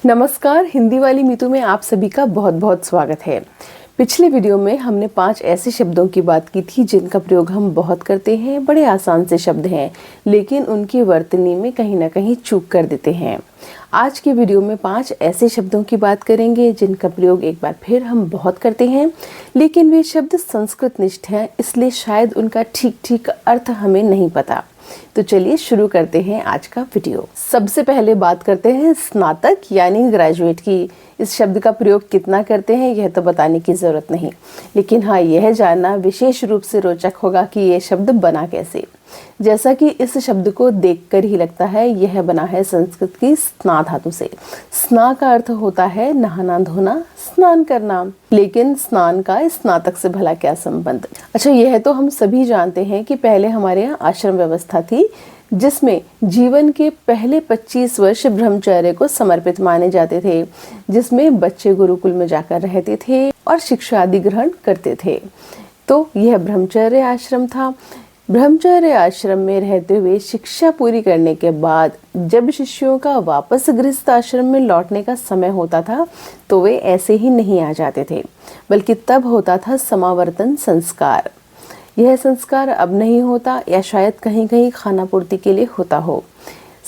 नमस्कार, हिंदी वाली मीतू में आप सभी का बहुत बहुत स्वागत है। पिछले वीडियो में हमने 5 ऐसे शब्दों की बात की थी जिनका प्रयोग हम बहुत करते हैं। बड़े आसान से शब्द हैं, लेकिन उनकी वर्तनी में कहीं ना कहीं चूक कर देते हैं। आज की वीडियो में 5 ऐसे शब्दों की बात करेंगे जिनका प्रयोग एक बार फिर हम बहुत करते हैं, लेकिन वे शब्द संस्कृत निष्ठ हैं, इसलिए शायद उनका ठीक अर्थ हमें नहीं पता। तो चलिए शुरू करते हैं आज का वीडियो। सबसे पहले बात करते हैं स्नातक यानी ग्रेजुएट की। इस शब्द का प्रयोग कितना करते हैं यह तो बताने की ज़रूरत नहीं, लेकिन हाँ, यह जानना विशेष रूप से रोचक होगा कि यह शब्द बना कैसे। जैसा कि इस शब्द को देखकर ही लगता है, यह बना है संस्कृत की स्ना धातु से। स्ना का अर्थ होता है नहाना धोना, स्नान करना, लेकिन स्नान का स्नातक से भला क्या संबंध। अच्छा, यह तो हम सभी जानते हैं कि पहले हमारे यहाँ आश्रम व्यवस्था थी, जिसमें जीवन के पहले 25 वर्ष ब्रह्मचर्य को समर्पित माने जाते थे, जिसमें बच्चे गुरुकुल में जाकर रहते थे और शिक्षा आदि ग्रहण करते थे। तो यह ब्रह्मचर्य आश्रम था। ब्रह्मचर्य आश्रम में रहते हुए शिक्षा पूरी करने के बाद जब शिष्यों का वापस गृहस्थ आश्रम में लौटने का समय होता था, तो वे ऐसे ही नहीं आ जाते थे, बल्कि तब होता था समावर्तन संस्कार। यह संस्कार अब नहीं होता, या शायद कहीं कहीं खाना पूर्ति के लिए होता हो।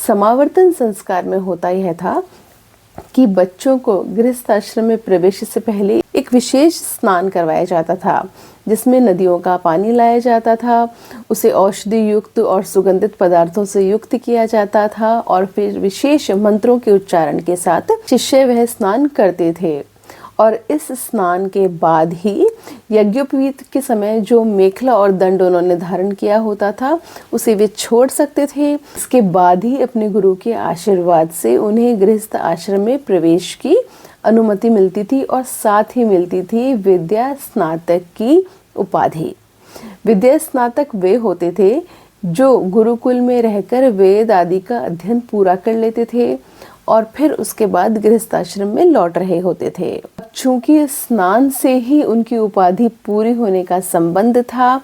समावर्तन संस्कार में होता यह था कि बच्चों को गृहस्थ आश्रम में प्रवेश से पहले एक विशेष स्नान करवाया जाता था, जिसमें नदियों का पानी लाया जाता था, उसे औषधि युक्त और सुगंधित पदार्थों से युक्त किया जाता था, और फिर विशेष मंत्रों के उच्चारण के साथ शिष्य वह स्नान करते थे। और इस स्नान के बाद ही यज्ञोपवीत के समय जो मेखला और दंड उन्होंने धारण किया होता था, उसे वे छोड़ सकते थे। इसके बाद ही अपने गुरु के आशीर्वाद से उन्हें गृहस्थ आश्रम में प्रवेश की अनुमति मिलती थी, और साथ ही मिलती थी विद्या स्नातक की उपाधि। विद्या स्नातक वे होते थे जो गुरुकुल में रहकर वेद आदि का अध्ययन पूरा कर लेते थे और फिर उसके बाद गृहस्थ आश्रम में लौट रहे होते थे। चूंकि स्नान से ही उनकी उपाधि पूरी होने का संबंध था,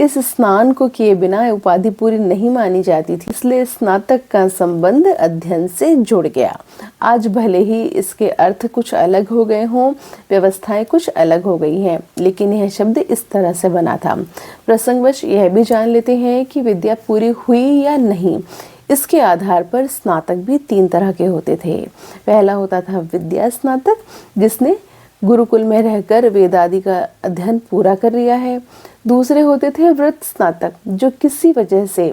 इस स्नान को किए बिना उपाधि पूरी नहीं मानी जाती थी, इसलिए स्नातक का संबंध अध्ययन से जुड़ गया। आज भले ही इसके अर्थ कुछ अलग हो गए हों, व्यवस्थाएं कुछ अलग हो गई हैं, लेकिन यह शब्द इस तरह से बना था। प्रसंगवश यह भी जान लेते हैं कि विद्या पूरी हुई या नहीं। इसके आधार पर स्नातक भी 3 तरह के होते थे। पहला होता था विद्या स्नातक, जिसने गुरुकुल में रहकर वेद आदि का अध्ययन पूरा कर लिया है। दूसरे होते थे व्रत स्नातक, जो किसी वजह से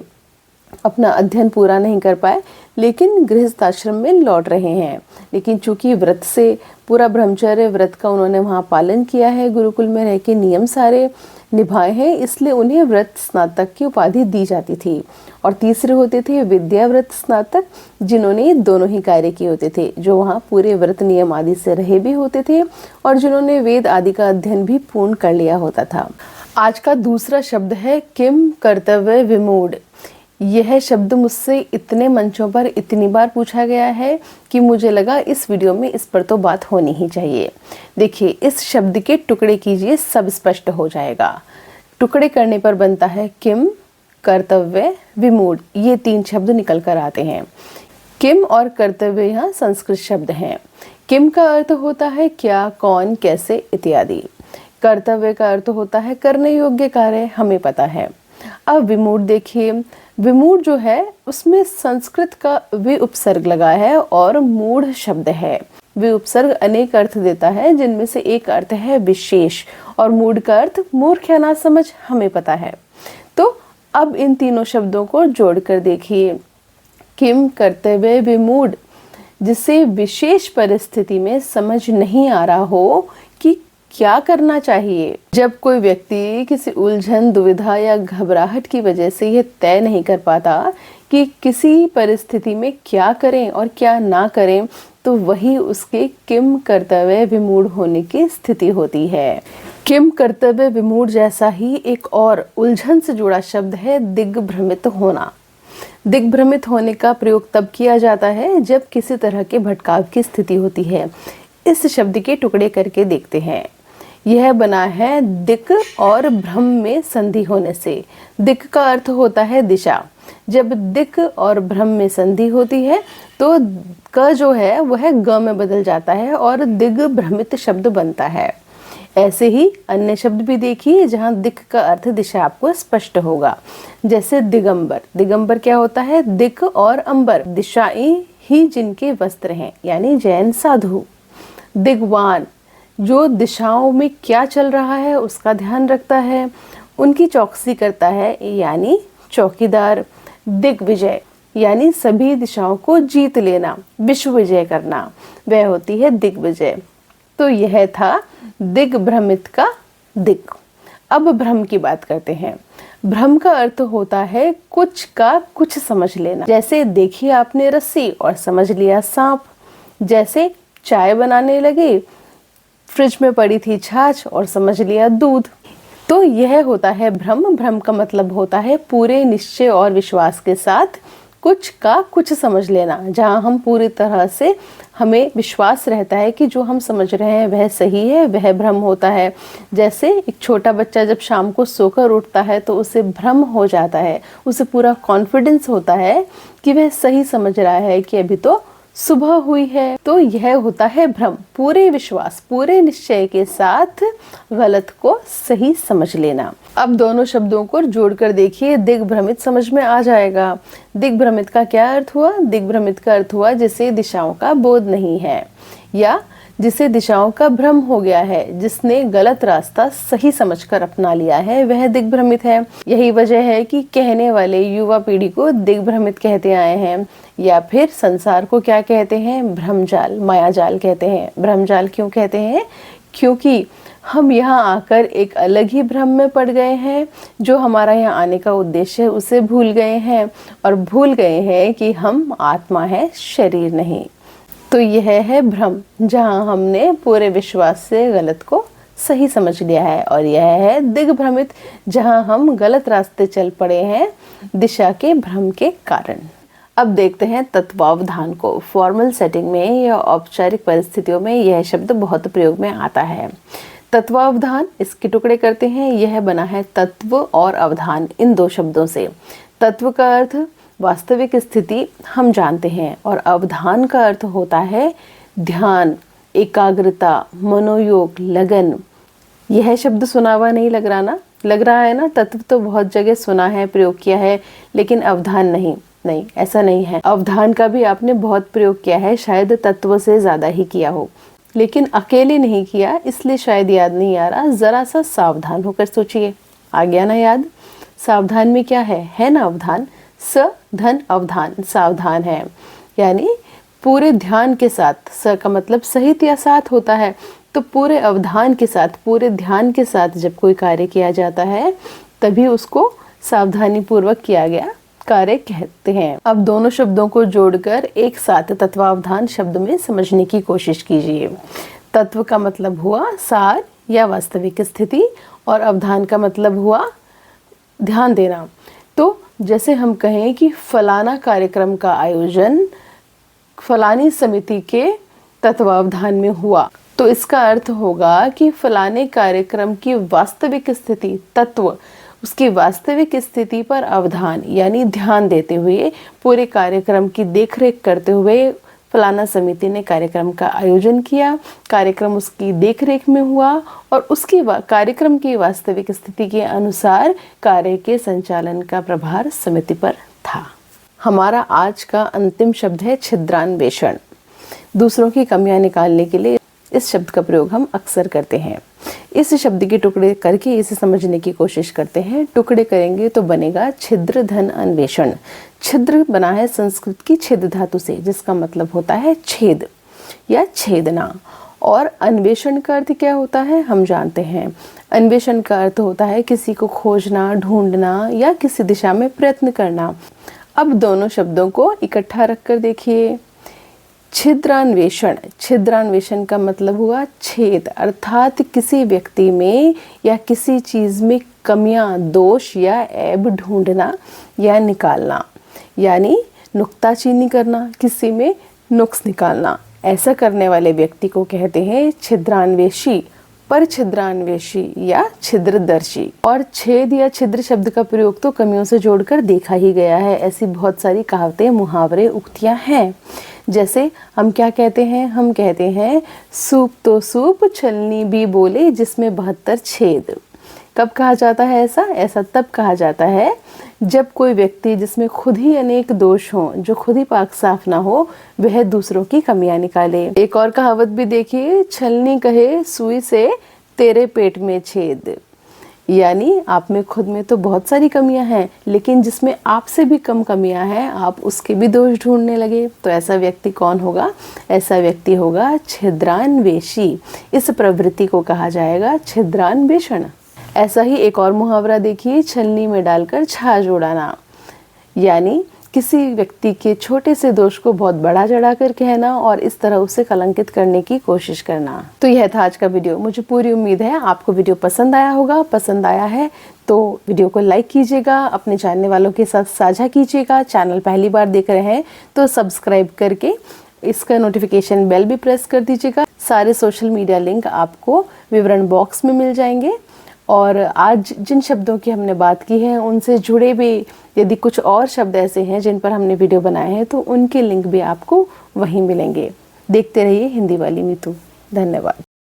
अपना अध्ययन पूरा नहीं कर पाए, लेकिन गृहस्थ आश्रम में लौट रहे हैं, लेकिन चूंकि व्रत से पूरा ब्रह्मचर्य व्रत का उन्होंने वहाँ पालन किया है, गुरुकुल में रह के नियम सारे निभाए हैं, इसलिए उन्हें व्रत स्नातक की उपाधि दी जाती थी। और तीसरे होते थे विद्याव्रत स्नातक, जिन्होंने दोनों ही कार्य किए होते थे, जो वहाँ पूरे व्रत नियम आदि से रहे भी होते थे और जिन्होंने वेद आदि का अध्ययन भी पूर्ण कर लिया होता था। आज का दूसरा शब्द है किम कर्तव्य विमूढ़। यह शब्द मुझसे इतने मंचों पर इतनी बार पूछा गया है कि मुझे लगा इस वीडियो में इस पर तो बात होनी ही चाहिए। देखिए, इस शब्द के टुकड़े कीजिए, सब स्पष्ट हो जाएगा। टुकड़े करने पर बनता है किम, कर्तव्य, विमूढ़। ये 3 शब्द निकल कर आते हैं। किम और कर्तव्य यहाँ संस्कृत शब्द हैं। किम का अर्थ होता है क्या, कौन, कैसे इत्यादि। कर्तव्य का अर्थ होता है करने योग्य कार्य, हमें पता है। अब विमूढ़ देखिए, विमूढ़ जो है उसमें संस्कृत का वि उपसर्ग लगा है और मूढ़ शब्द है। वि उपसर्ग अनेक अर्थ देता है, जिनमें से एक अर्थ है विशेष, और मूढ़ का अर्थ मूर्ख या ना समझ, हमें पता है। तो अब इन तीनों शब्दों को जोड़कर देखिए, किम कर्तव्य विमूढ़, जिसे विशेष परिस्थिति में समझ नहीं आ रहा हो कि क्या करना चाहिए। जब कोई व्यक्ति किसी उलझन, दुविधा या घबराहट की वजह से यह तय नहीं कर पाता कि किसी परिस्थिति में क्या करें और क्या ना करें, तो वही उसके किम कर्तव्य विमूढ़ होने की स्थिति होती है। किम कर्तव्य विमूढ़ जैसा ही एक और उलझन से जुड़ा शब्द है दिग्भ्रमित होना। दिग्भ्रमित होने का प्रयोग तब किया जाता है जब किसी तरह के भटकाव की स्थिति होती है। इस शब्द के टुकड़े करके देखते हैं। यह बना है दिक् और भ्रम में संधि होने से। दिक् का अर्थ होता है दिशा, जब दिक् और भ्रम में संधि होती है तो क जो है वह ग में बदल जाता है और दिग् भ्रमित शब्द बनता है। ऐसे ही अन्य शब्द भी देखिए जहाँ दिक् का अर्थ दिशा आपको स्पष्ट होगा। जैसे दिगंबर, दिगंबर क्या होता है? दिक् और अंबर दिशाएं ही जिनके वस्त्र हैं, यानी जैन साधु। दिग्वान, जो दिशाओं में क्या चल रहा है उसका ध्यान रखता है, उनकी चौकसी करता है, यानी चौकीदार। दिग्विजय, यानी सभी दिशाओं को जीत लेना, विश्व विजय करना, वह होती है दिग्विजय। तो यह था दिग्भ्रमित का दिक्। अब भ्रम की बात करते हैं। भ्रम का अर्थ होता है कुछ का कुछ समझ लेना। जैसे देखिए आपने रस्सी और समझ लिया सांप। जैसे चाय बनाने लगे, फ्रिज में पड़ी थी छाछ और समझ लिया दूध। तो यह होता है भ्रम। भ्रम का मतलब होता है पूरे निश्चय और विश्वास के साथ कुछ का कुछ समझ लेना, जहाँ हम पूरी तरह से हमें विश्वास रहता है कि जो हम समझ रहे हैं वह सही है, वह भ्रम होता है। जैसे एक छोटा बच्चा जब शाम को सोकर उठता है तो उसे भ्रम हो जाता है, उसे पूरा कॉन्फिडेंस होता है कि वह सही समझ रहा है कि अभी तो सुबह हुई है। तो यह होता है भ्रम, पूरे विश्वास पूरे निश्चय के साथ गलत को सही समझ लेना। अब दोनों शब्दों को जोड़कर देखिए, दिग्भ्रमित समझ में आ जाएगा। दिग्भ्रमित का क्या अर्थ हुआ? दिग्भ्रमित का अर्थ हुआ जिसे दिशाओं का बोध नहीं है या जिसे दिशाओं का भ्रम हो गया है, जिसने गलत रास्ता सही समझकर अपना लिया है, वह दिग्भ्रमित है। यही वजह है कि कहने वाले युवा पीढ़ी को दिग्भ्रमित कहते आए हैं, या फिर संसार को क्या कहते हैं? भ्रमजाल, मायाजाल कहते हैं। भ्रमजाल क्यों कहते हैं? क्योंकि हम यहाँ आकर एक अलग ही भ्रम में पड़ गए हैं। जो हमारा यहाँ आने का उद्देश्य है उसे भूल गए हैं, और भूल गए हैं कि हम आत्मा है, शरीर नहीं। तो यह है भ्रम, जहाँ हमने पूरे विश्वास से गलत को सही समझ लिया है। और यह है दिग्भ्रमित, जहाँ हम गलत रास्ते चल पड़े हैं दिशा के भ्रम के कारण। अब देखते हैं तत्वावधान को। फॉर्मल सेटिंग में या औपचारिक परिस्थितियों में यह शब्द बहुत प्रयोग में आता है। तत्वावधान, इसके टुकड़े करते हैं। यह बना है तत्व और अवधान, इन दो शब्दों से। तत्व का अर्थ वास्तविक स्थिति हम जानते हैं, और अवधान का अर्थ होता है ध्यान, एकाग्रता, मनोयोग, लगन। यह शब्द सुना हुआ नहीं लग रहा है ना? तत्व तो बहुत जगह सुना है, प्रयोग किया है, लेकिन अवधान नहीं। ऐसा नहीं है। अवधान का भी आपने बहुत प्रयोग किया है, शायद तत्व से ज्यादा ही किया हो, लेकिन अकेले नहीं किया, इसलिए शायद याद नहीं आ रहा। जरा सा सावधान होकर सोचिए, आ गया ना याद? सावधान में क्या है ना अवधान? स धन अवधान, सावधान है, यानी पूरे ध्यान के साथ। स का मतलब सहित या साथ होता है, तो पूरे अवधान के साथ, पूरे ध्यान के साथ जब कोई कार्य किया जाता है तभी उसको सावधानी पूर्वक किया गया कार्य कहते हैं। अब दोनों शब्दों को जोड़कर एक साथ तत्वावधान शब्द में समझने की कोशिश कीजिए। तत्व का मतलब हुआ सार या वास्तविक स्थिति, और अवधान का मतलब हुआ ध्यान देना। तो जैसे हम कहें कि फलाना कार्यक्रम का आयोजन फलानी समिति के तत्वावधान में हुआ, तो इसका अर्थ होगा कि फलाने कार्यक्रम की वास्तविक स्थिति, तत्व, उसकी वास्तविक स्थिति पर अवधान यानी ध्यान देते हुए, पूरे कार्यक्रम की देखरेख करते हुए फलाना समिति ने कार्यक्रम का आयोजन किया, कार्यक्रम उसकी देखरेख में हुआ, और उसकी कार्यक्रम की वास्तविक स्थिति के अनुसार कार्य के संचालन का प्रभार समिति पर था। हमारा आज का अंतिम शब्द है छिद्रान्वेषण। दूसरों की कमियां निकालने के लिए इस शब्द का प्रयोग हम अक्सर करते हैं। इस शब्द के टुकड़े करके इसे समझने की कोशिश करते हैं। टुकड़े करेंगे तो बनेगा छिद्र धन अन्वेषण। छिद्र बना है संस्कृत की छिद धातु से, जिसका मतलब होता है छेद या छेदना। और अन्वेषण का अर्थ क्या होता है हम जानते हैं। अन्वेषण का अर्थ होता है किसी को खोजना, ढूंढना या किसी दिशा में प्रयत्न करना। अब दोनों शब्दों को इकट्ठा रखकर देखिए। छिद्रान्वेषण, छिद्रान्वेषण का मतलब हुआ छेद, अर्थात किसी व्यक्ति में या किसी चीज में कमियां, दोष या ऐब ढूंढना या निकालना, यानी नुक्ताचीनी करना, किसी में नुक्स निकालना। ऐसा करने वाले व्यक्ति को कहते हैं छिद्रान्वेषी, पर छिद्रान्वेषी या छिद्रदर्शी। और छेद या छिद्र शब्द का प्रयोग तो कमियों से जोड़कर देखा ही गया है। ऐसी बहुत सारी कहावतें, मुहावरे, उक्तियां हैं। जैसे हम क्या कहते हैं, हम कहते हैं सूप तो सूप छलनी भी बोले जिसमें 72 छेद। कब कहा जाता है ऐसा? ऐसा तब कहा जाता है जब कोई व्यक्ति जिसमें खुद ही अनेक दोष हों, जो खुद ही पाक साफ ना हो, वह दूसरों की कमियां निकाले। एक और कहावत भी देखिए, छलनी कहे सुई से तेरे पेट में छेद। यानी आप में खुद में तो बहुत सारी कमियां हैं, लेकिन जिसमें आपसे भी कम कमियां हैं, आप उसके भी दोष ढूंढने लगे। तो ऐसा व्यक्ति कौन होगा? ऐसा व्यक्ति होगा छिद्रान्वेषी। इस प्रवृत्ति को कहा जाएगा छिद्रान्वेषण। ऐसा ही एक और मुहावरा देखिए, छलनी में डालकर छाछ उड़ाना। यानी किसी व्यक्ति के छोटे से दोष को बहुत बड़ा चढ़ाकर कहना और इस तरह उसे कलंकित करने की कोशिश करना। तो यह था आज का वीडियो। मुझे पूरी उम्मीद है आपको वीडियो पसंद आया होगा। पसंद आया है तो वीडियो को लाइक कीजिएगा, अपने जानने वालों के साथ साझा कीजिएगा। चैनल पहली बार देख रहे हैं तो सब्सक्राइब करके इसका नोटिफिकेशन बेल भी प्रेस कर दीजिएगा। सारे सोशल मीडिया लिंक आपको विवरण बॉक्स में मिल जाएंगे। और आज जिन शब्दों की हमने बात की है, उनसे जुड़े भी यदि कुछ और शब्द ऐसे हैं जिन पर हमने वीडियो बनाए हैं, तो उनके लिंक भी आपको वहीं मिलेंगे। देखते रहिए हिंदी वाली मीतू। धन्यवाद।